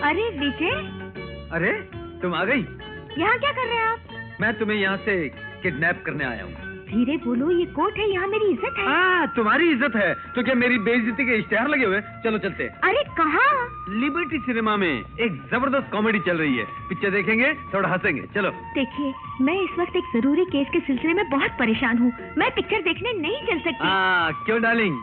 अरे विजय, अरे तुम आ गई। यहाँ क्या कर रहे हैं आप? मैं तुम्हें यहाँ से किडनैप करने आया हूँ। धीरे बोलो, ये कोर्ट है, यहाँ मेरी इज्जत है। तुम्हारी इज्जत है तो क्या मेरी बेइज्जती के इश्तेहार लगे हुए? चलो चलते। अरे कहाँ? लिबर्टी सिनेमा में एक जबरदस्त कॉमेडी चल रही है, पिक्चर देखेंगे, थोड़ा हंसेंगे। चलो। देखिए, मैं इस वक्त एक जरूरी केस के सिलसिले में बहुत परेशान हूँ, मैं पिक्चर देखने नहीं चल सकती। क्यों डार्लिंग,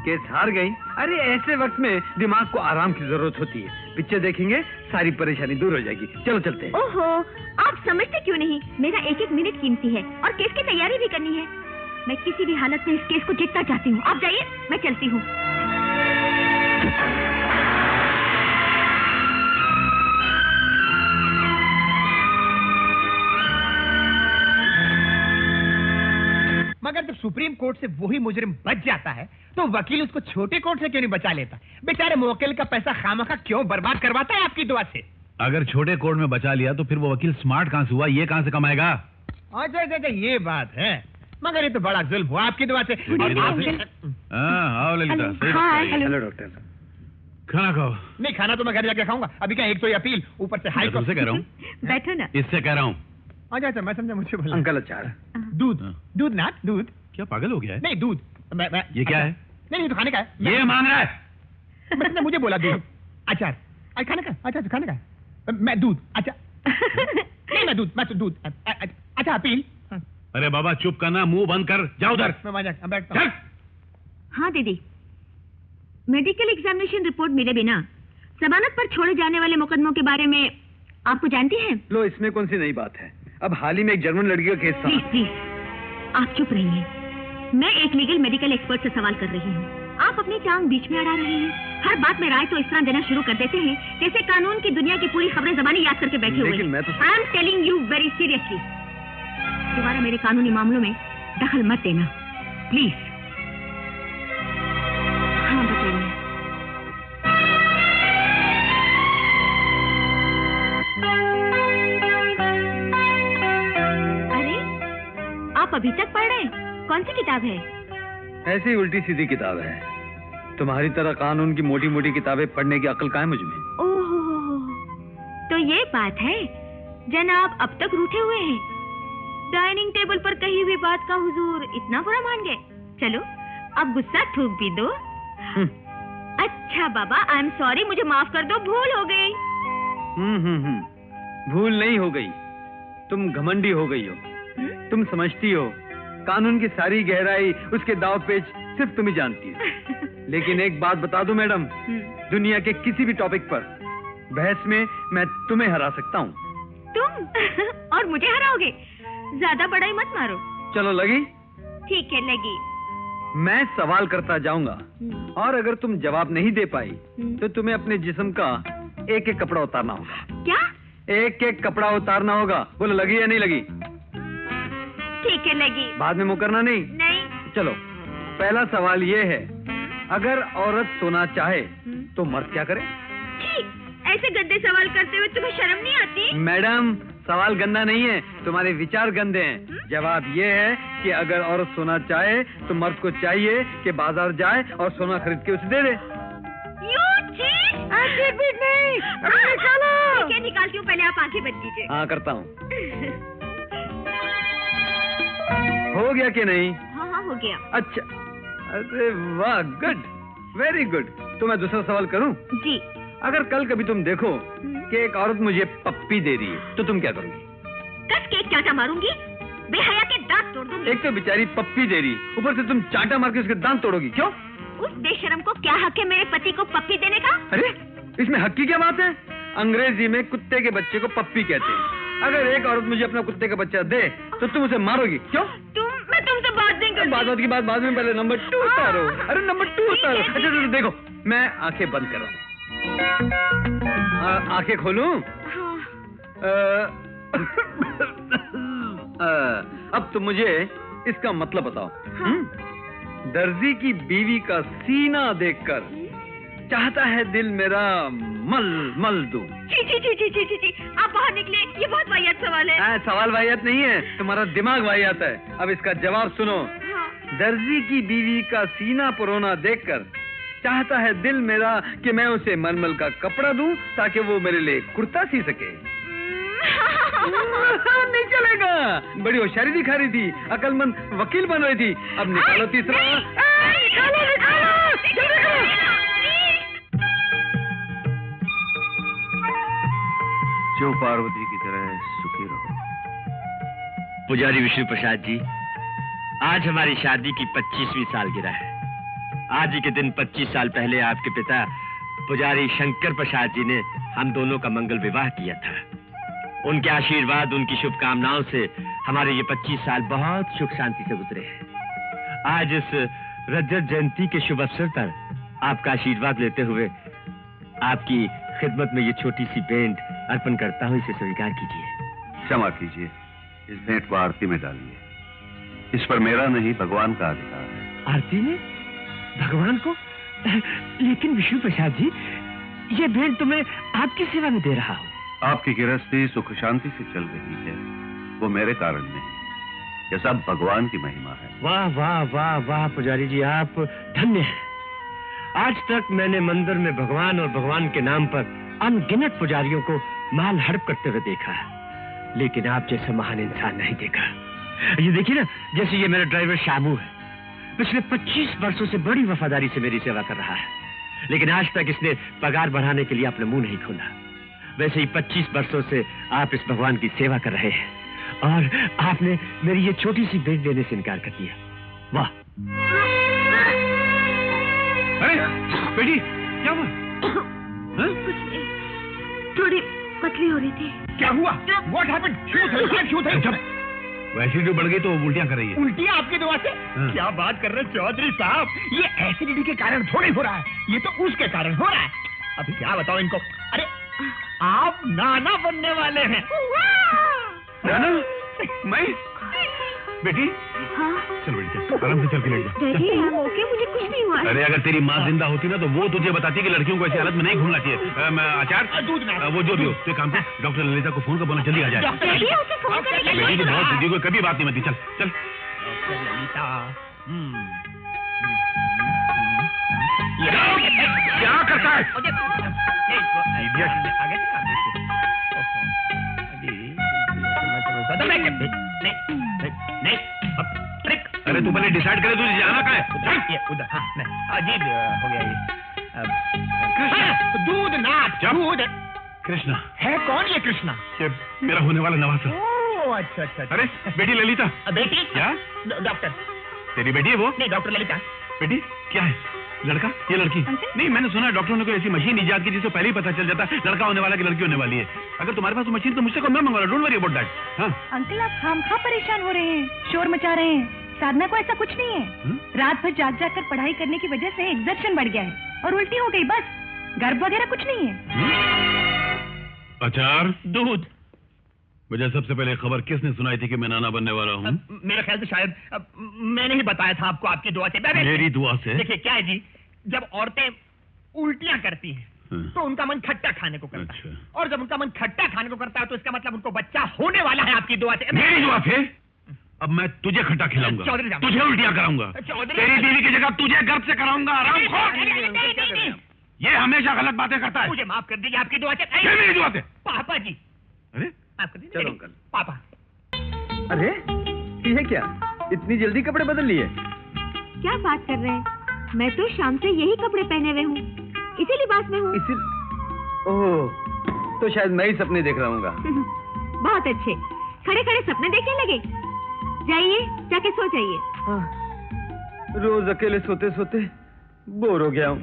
केस हार गई? अरे ऐसे वक्त में दिमाग को आराम की जरूरत होती है। पिक्चर देखेंगे, सारी परेशानी दूर हो जाएगी। चलो चलते हैं। ओहो, आप समझते क्यों नहीं? मेरा एक एक मिनट कीमती है और केस की तैयारी भी करनी है। मैं किसी भी हालत में इस केस को जीतना चाहती हूँ। आप जाइए, मैं चलती हूँ। मगर जब सुप्रीम कोर्ट से वही मुजरिम बच जाता है तो वकील उसको छोटे कोर्ट से क्यों नहीं बचा लेता? बेचारे मुवक्किल का पैसा खामखा क्यों बर्बाद करवाता है आपकी दुआ से? अगर छोटे कोर्ट में बचा लिया तो फिर वो वकील स्मार्ट कहां से हुआ, ये कहां से कमाएगा? अच्छा, ये बात है। मगर ये तो बड़ा जुल्म हुआ आपकी दुआ से। आओ ललिता। Hello doctor. खाना खाओ। नहीं, खाना तो मैं घर जाके खाऊंगा। अभी क्या, एक तो ये अपील, ऊपर से हाई कोर्ट से कह रहा हूँ। बैठो ना। इससे कह रहा हूँ। अच्छा, मैं समझा, मुझे बोला। अंकल अचार। दूध ना, दूध। क्या पागल हो गया है? नहीं, दूध। ये क्या है? नहीं, तो खाने का है। ये मांग रहा है। मतलब मुझे बोला दूध, अचार। खाने का? अच्छा, खाने का। मैं दूध। अच्छा नहीं, मैं दूध। अच्छा, अपील। अरे बाबा चुप करना, मुंह बंद कर, जाओ उधर। मैं बैठता हूँ। हाँ दीदी, मेडिकल एग्जामिनेशन रिपोर्ट मिले बिना जमानत पर छोड़े जाने वाले मुकदमों के बारे में आपको जानती हैं? लो, इसमें कौन सी नई बात है? अब हाल ही में एक जर्मन लड़की का केस था। प्लीज, आप चुप रहिए। मैं एक लीगल मेडिकल एक्सपर्ट से सवाल कर रही हूँ। आप अपनी टांग बीच में अड़ा रहे हैं। हर बात में राय तो इस तरह देना शुरू कर देते हैं जैसे कानून की दुनिया की पूरी खबरें ज़बानी याद करके बैठे हुए हैं। I am telling you very seriously, दोबारा मेरे कानूनी मामलों में दखल मत देना, प्लीज। हाँ बताइए। अरे, आप अभी तक पढ़ रहे हैं? कौन सी किताब है? ऐसी उल्टी सीधी किताब है। तुम्हारी तरह कानून की मोटी मोटी किताबें पढ़ने की अक्ल कहाँ है मुझमें? ओहो, तो ये बात है। जनाब अब तक रूठे हुए हैं। डाइनिंग टेबल पर कही हुई बात का हुजूर इतना बुरा मान गए? चलो अब गुस्सा थूक भी दो। अच्छा बाबा, आई एम सॉरी, मुझे माफ कर दो, भूल हो गई। भूल नहीं हो गई, तुम घमंडी हो गई हो। तुम समझती हो कानून की सारी गहराई, उसके दाव पेच सिर्फ तुम ही जानती हो। लेकिन एक बात बता दूं मैडम, दुनिया के किसी भी टॉपिक पर बहस में मैं तुम्हें हरा सकता हूँ। तुम? और मुझे हराओगे? ज्यादा बड़ाई मत मारो। चलो लगी? ठीक है, लगी। मैं सवाल करता जाऊंगा और अगर तुम जवाब नहीं दे पाई तो तुम्हें अपने जिस्म का एक एक कपड़ा उतारना होगा। क्या? एक एक कपड़ा उतारना होगा। बोलो लगी या नहीं लगी? ठीक है, लगी। बाद में मुकरना नहीं। नहीं। चलो, पहला सवाल ये है, अगर औरत सोना चाहे तो मर्द क्या करे? ऐसे गंदे सवाल करते हुए तुम्हें शर्म नहीं आती? मैडम, सवाल गंदा नहीं है, तुम्हारे विचार गंदे हैं। जवाब ये है कि अगर औरत सोना चाहे तो मर्द को चाहिए कि बाजार जाए और सोना खरीद के उसे दे दे। नहीं, निकालती हूँ, पहले आप आंखें बंद कीजिए। हाँ करता हूँ। हो गया कि नहीं? हाँ हो गया। अच्छा, अरे वाह, गुड, वेरी गुड। तो मैं दूसरा सवाल करूं? जी। अगर कल कभी तुम देखो कि एक औरत मुझे पप्पी दे रही है तो तुम क्या करोगी? कस के चाटा मारूंगी, बेहया के दांत तोड़ दूंगी। एक तो बेचारी पप्पी दे रही, ऊपर से तुम चाटा मार के उसके दांत तोड़ोगी, क्यों? उस बेशरम को क्या हक है मेरे पति को पप्पी देने का? अरे इसमें हक की क्या बात है? अंग्रेजी में कुत्ते के बच्चे को पप्पी कहते हैं। अगर एक औरत मुझे अपना कुत्ते का बच्चा दे तो तुम उसे मारोगी, क्यों? मैं तुमसे बात नहीं करती। बात की बात बाद में, पहले नंबर 2 उतारो। अरे नंबर 2 उतारो। अच्छा देखो, मैं आंखें बंद कर रहा हूँ, आंखें खोलूं? अब तुम मुझे इसका मतलब बताओ। दर्जी की बीवी का सीना देखकर चाहता है दिल मेरा मल मल दूं। ची, आप बाहर निकले, ये बहुत वाहियात सवाल है। सवाल वाहियात नहीं है, तुम्हारा दिमाग वाहियात है। अब इसका जवाब सुनो। दर्जी की बीवी का सीना परोना देखकर चाहता है दिल मेरा कि मैं उसे मलमल का कपड़ा दूं ताकि वो मेरे लिए कुर्ता सी सके। नहीं चलेगा। बड़ी होशियारी दिखा रही थी, अकलमंद वकील बन रही थी। अब निकालो तीसरा। निकालो, निकालो, जल्दी करो। जो पार्वती की तरह सुखी रहो। पुजारी विष्णु प्रसाद जी, आज हमारी शादी की 25वीं सालगिरह है। आज ही के दिन 25 साल पहले आपके पिता पुजारी शंकर प्रसाद जी ने हम दोनों का मंगल विवाह किया था। उनके आशीर्वाद, उनकी शुभकामनाओं से हमारे ये 25 साल बहुत सुख शांति से गुजरे हैं। आज इस रजत जयंती के शुभ अवसर पर आपका आशीर्वाद लेते हुए आपकी खिदमत में ये छोटी सी भेंट अर्पण करता हूँ, इसे स्वीकार कीजिए। क्षमा कीजिए, इस भेंट को आरती में डालिए। इस पर मेरा नहीं, भगवान का अधिकार है। आरती में? भगवान को? लेकिन विष्णु प्रसाद जी, ये भेंट तो मैं आपकी सेवा में दे रहा हूँ। आपकी गृहस्थी सुख शांति से चल रही है, वो मेरे कारण नहीं, ये सब भगवान की महिमा है। वाह वाह वाह वाह पुजारी जी, आप धन्य हैं। आज तक मैंने मंदिर में भगवान और भगवान के नाम पर अनगिनत पुजारियों को माल हड़प करते हुए देखा है, लेकिन आप जैसा महान इंसान नहीं देखा। ये देखिए ना, जैसे ये मेरा ड्राइवर शामू है, पिछले 25 वर्षों से बड़ी वफादारी से मेरी सेवा कर रहा है, लेकिन आज तक इसने पगार बढ़ाने के लिए अपना मुंह नहीं खोला। वैसे ही 25 वर्षों से आप इस भगवान की सेवा कर रहे हैं और आपने मेरी ये छोटी सी भेंट देने से इनकार कर दिया। वाह। अरे बेटी, क्या हुआ? कुछ नहीं, थोड़ी पतली हो रही थी। क्या हुआ? What happened? क्यों थे? एसिडिटी बढ़ गई तो उल्टियां कर रही है। उल्टियां आपकी दवा से? क्या बात कर रहे हैं चौधरी साहब, ये एसिडिटी के कारण थोड़ी हो रहा है, ये तो उसके कारण हो रहा है। अब क्या बताओ इनको। अरे आप नाना बनने वाले हैं। नाना? मैं? बेटी हाँ? चल बेटी, चल आराम से चल के लेट जा। डैडी, I'm okay, मुझे कुछ नहीं हुआ। अरे अगर तेरी माँ जिंदा होती ना तो वो तुझे बताती कि लड़कियों को ऐसी हालत में नहीं घूमना चाहिए। आचार, वो जो भी हो, तो काम कर, डॉक्टर ललिता को फोन कर बोलना जल्दी आ जाए। डैडी, उसे फोन करने के बेटी तो बहुत बुद्धि, कोई कभी बात नहीं बनती। चल चल। डॉक्टर ललिता। क्या करता है? अरे तू पहले डिसाइड करे तुझे जाना कहाँ है? उधर। हाँ, अजीब हो गया ये। दूध नाथ। दूध। कृष्णा है कौन ये कृष्णा? ये मेरा होने वाला नवासा। ओह अच्छा अच्छा। अरे बेटी ललिता। बेटी? क्या? डॉक्टर। तेरी बेटी है वो? नहीं, डॉक्टर ललिता। बेटी क्या है? लड़का? ये लड़की? नहीं, मैंने सुना है डॉक्टरों ने कोई ऐसी मशीन इजाद की जिससे पहले ही पता चल जाता है लड़का होने वाला कि लड़की होने वाली है। अगर तुम्हारे पास मशीन तो मुझसे को मैं मंगवा, डोंट वरी अबाउट दैट। हाँ अंकल, आप खामखा परेशान हो रहे हैं, शोर मचा रहे हैं। साधना को ऐसा कुछ नहीं है। रात भर जाग जाग कर पढ़ाई करने की वजह से एग्जर्शन बढ़ गया है और उल्टी हो गई, बस। गर्भ वगैरह कुछ नहीं है। अचार, दूध। मुझे सबसे पहले खबर किसने सुनाई थी कि मैं नाना बनने वाला हूँ? मेरे ख्याल से शायद मैंने ही बताया था आपको, आपकी दुआ से। मेरी दुआ से? देखिए क्या है जी, जब औरतें उल्टियां करती हैं तो उनका मन खट्टा खाने को करता है, और जब उनका मन खट्टा खाने को करता है तो इसका मतलब उनको बच्चा होने वाला है आपकी दुआ से। मेरी दुआ से? अब मैं तुझे खट्टा खिलाऊंगा, चौधरी साहब, तुझे उल्टियां कराऊंगा, तेरी बीवी की जगह तुझे गर्भ से कराऊंगा। आराम ये हमेशा गलत बातें करता है। मुझे माफ कर दीजिए, आपकी दुआ से। मेरी दुआ से? पापा जी। अरे माफ कर दीजिए। चलो अंकल। पापा। अरे ये क्या, इतनी जल्दी कपड़े बदल लिए? क्या बात कर रहे हैं? मैं तो शाम से यही कपड़े पहने हुए हूँ, इसी लिबास में हूँ। ओह, तो शायद मैं ही सपने देख रहा हूँ। बहुत अच्छे, खड़े खड़े सपने देखने लगे। जाइए, जाके सो जाइए। रोज अकेले सोते सोते बोर हो गया हूँ।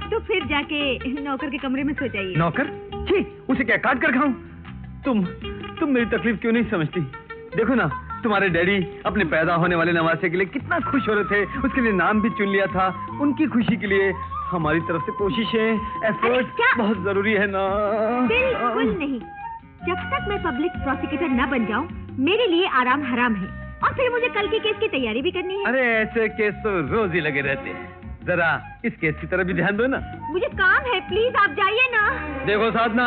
तो फिर जाके नौकर के कमरे में सो जाइए। नौकर? छी, उसे क्या काट कर खाऊं? तुम मेरी तकलीफ क्यों नहीं समझती? देखो ना, तुम्हारे डैडी अपने पैदा होने वाले नवासे के लिए कितना खुश हो रहे थे, उसके लिए नाम भी चुन लिया था। उनकी खुशी के लिए हमारी तरफ से कोशिशें, एफर्ट बहुत जरूरी है ना। बिल्कुल नहीं, जब तक मैं पब्लिक प्रोसिक्यूटर न बन जाऊं, मेरे लिए आराम हराम है। और फिर मुझे कल के केस की तैयारी भी करनी है। अरे ऐसे केस तो रोज ही लगे रहते हैं, जरा इस केस की तरफ भी ध्यान दो ना। मुझे काम है, प्लीज आप जाइए ना। देखो Sadhana,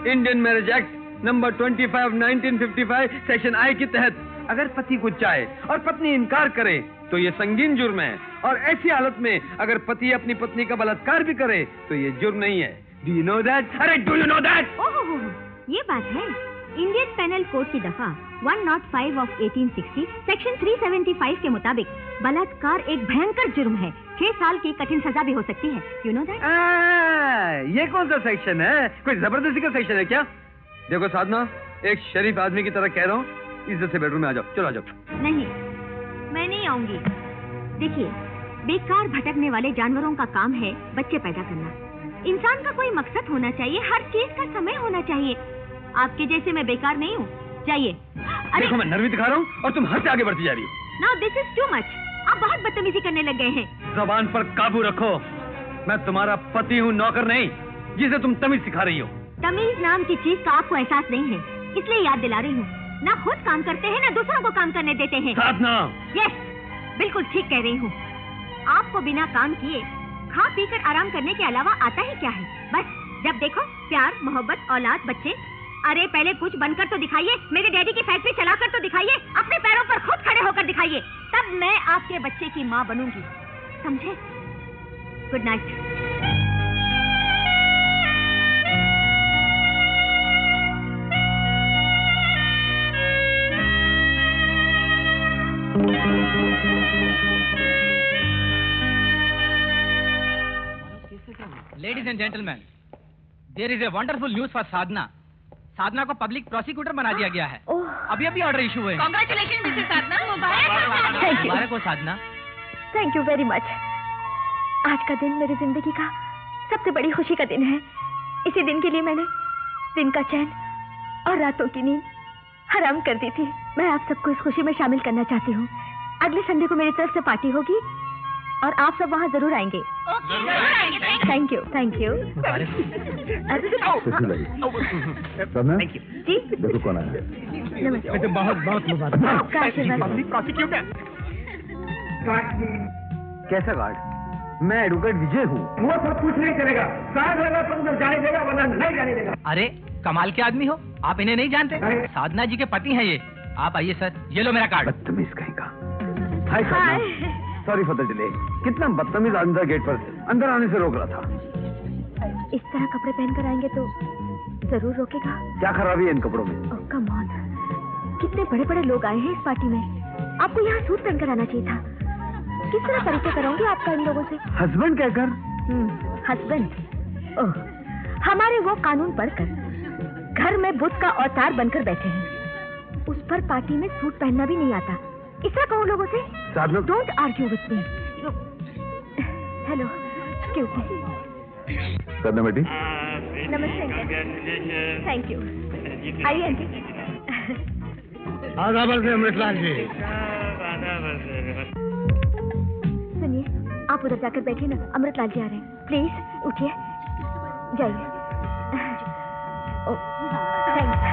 Indian marriage act number 25 1955 section I के तहत अगर पति कुछ चाहे और पत्नी इनकार करे तो ये संगीन जुर्म है, और ऐसी हालत में अगर पति अपनी पत्नी का बलात्कार भी करे तो ये जुर्म नहीं है। Do you know that? अरे डू यू नो दैट? ओह, ये बात है। इंडियन पेनल कोड की दफा 105 ऑफ 1860 सेक्शन 375 के मुताबिक बलात्कार एक भयंकर जुर्म है। 6 साल की कठिन सजा भी हो सकती है। You know that? ये कौन सा सेक्शन है? कोई जबरदस्ती का सेक्शन है क्या? देखो साधना, एक शरीफ आदमी की तरह कह रहा हूँ, इज्जत से बेडरूम में आ जाओ। चलो आ जाओ। नहीं, मैं नहीं आऊंगी। देखिए, बेकार भटकने वाले जानवरों का काम है बच्चे पैदा करना। इंसान का कोई मकसद होना चाहिए, हर चीज का समय होना चाहिए। आपके जैसे मैं बेकार नहीं हूँ। जाइए। देखो मैं नर्वी दिखा रहा हूँ और तुम हद से आगे बढ़ती जा रही हो। Now this is too much. आप बहुत बदतमीजी करने लग गए हैं। जबान पर काबू रखो। मैं तुम्हारा पति हूँ, नौकर नहीं, जिसे तुम तमीज सिखा रही हो। तमीज नाम की चीज का आपको एहसास नहीं है, इसलिए याद दिला रही हूँ। ना खुद काम करते हैं, ना दूसरों को काम करने देते हैं। साधना। यस, बिल्कुल ठीक कह रही हूँ। आपको बिना काम किए खा पी कर आराम करने के अलावा आता ही क्या है? बस जब देखो प्यार, मोहब्बत, औलाद, बच्चे। अरे पहले कुछ बनकर तो दिखाइए, मेरे डैडी की फैक्ट्री चलाकर तो दिखाइए, अपने पैरों पर खुद खड़े होकर दिखाइए, तब मैं आपके बच्चे की माँ बनूंगी। समझे? Good night. Ladies and gentlemen, there is a wonderful news for Sadhana. Sadhana को पब्लिक प्रोसिक्यूटर बना दिया गया है। अभी अभी ऑर्डर इशू हुए। Congratulations, Mrs. साधना। मुबारक। मुबारक हो Sadhana. Thank you very much. आज का दिन मेरी जिंदगी का सबसे बड़ी खुशी का दिन है। इसी दिन के लिए मैंने दिन का चैन और रातों की नींद हराम कर दी थी। मैं आप सबको इस खुशी में शामिल करना चाहती हूँ। अगले संडे को मेरी तरफ से पार्टी होगी और आप सब वहाँ जरूर आएंगे। Thank you, thank you. Thank you. जी देखो कौन आया। नमस्ते। बहुत बहुत मुबारक। आपका आशीर्वाद। प्रोसिक्यूटर। कैसा गार्ड? मैं एडवोकेट विजय हूँ। वो सब कुछ नहीं चलेगा। साधना तो अंदर जाने देगा वरना नहीं जाने देगा। अरे कमाल के आदमी हो, आप इन्हें नहीं जानते? साधना जी के पति हैं ये। आप आइए सर, ये लो मेरा कार्ड। बदतमीज कहेगा। हाय साधना, सॉरी फॉर द डिले। कितना बदतमीज अंदर गेट पर अंदर आने से रोक रहा था। इस तरह कपड़े पहनकर आएंगे तो जरूर रोकेगा। क्या खराबी है इन कपड़ों में? ओह कम ऑन, कितने बड़े बड़े लोग आए हैं इस पार्टी में। आपको यहाँ सूट पहनकर आना चाहिए था। किस तरह परिचय कराऊंगी आपका इन लोगों से? हस्बैंड कहकर? हस्बैंड? ओह, हमारे वो कानून पढ़कर घर में बुद्ध का अवतार बनकर बैठे हैं। उस पर पार्टी में सूट पहनना भी नहीं आता। इस तरह कहूँ लोगों से? Don't argue with me. Hello, excuse me. करना बेटी। नमस्ते अंकल। Thank you. आइए अंकल। आदाबर से अमृतलाल जी। सुनिए, आप उधर जाकर बैठिए ना, अमृतलाल जी आ रहे हैं। प्लीज उठिए, जाइए। थैंक्स।